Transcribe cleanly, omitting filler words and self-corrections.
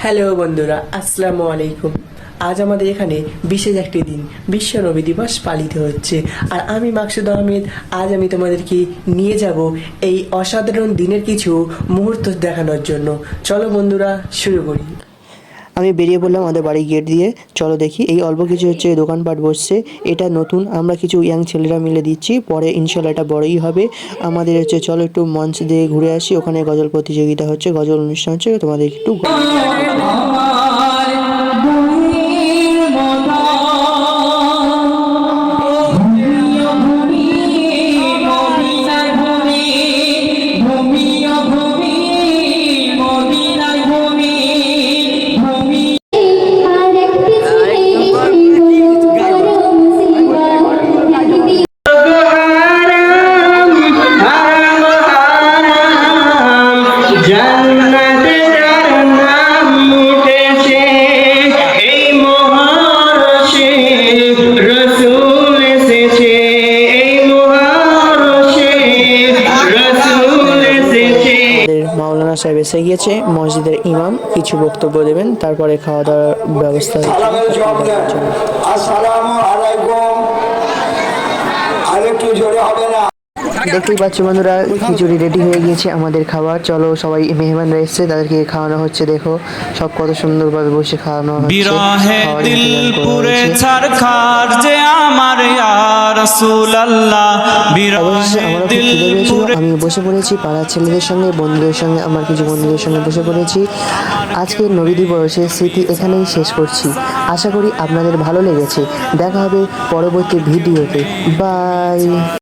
Hello বন্ধুরা, আসসালামু আলাইকুম। আজ আমাদের এখানে বিশেষ একটি দিন, বিশ্ব নবী দিবস পালিত হচ্ছে। আর আমি মাকসুদ আহমেদ, আজ আমি তোমাদেরকে নিয়ে যাব এই অসাধারণ দিনের কিছু মুহূর্ত দেখানোর জন্য। চলো বন্ধুরা, শুরু করি। আমি বেরিয়ে পড়লাম আমাদের বাড়ির গেট দিয়ে। চলো দেখি, এই অল্প কিছু হচ্ছে দোকানপাট বসছে। এটা নতুন, আমরা কিছু ইয়াং ছেলেরা মিলে দিচ্ছি, পরে ইনশাল্লাহ এটা বড়ই হবে। আমাদের হচ্ছে চলো একটু মঞ্চ দিয়ে ঘুরে আসি। ওখানে গজল প্রতিযোগিতা হচ্ছে, গজল অনুষ্ঠান হচ্ছে, তোমাদের একটু মাওলানা সাহেব এসে গিয়েছে, মসজিদের ইমাম কিছু বক্তব্য দেবেন, তারপরে খাওয়া দাওয়ার ব্যবস্থা দেখতেই পাচ্ছ বন্ধুরা, খিচুড়ি রেডি হয়ে গিয়েছে আমাদের খাবার। চলো সবাই মেহমানরা এসছে, তাদেরকে খাওয়ানো হচ্ছে। দেখো সব কত সুন্দরভাবে বসে খাওয়ানো হচ্ছে। আমি বসে পড়েছি পাড়ার ছেলেদের সঙ্গে, বন্ধুদের সঙ্গে, আমার কিছু বন্ধুদের সঙ্গে বসে পড়েছি। আজকের নবী দিবসের স্মৃতি এখানেই শেষ করছি। আশা করি আপনাদের ভালো লেগেছে। দেখা হবে পরবর্তী ভিডিওতে। বাই।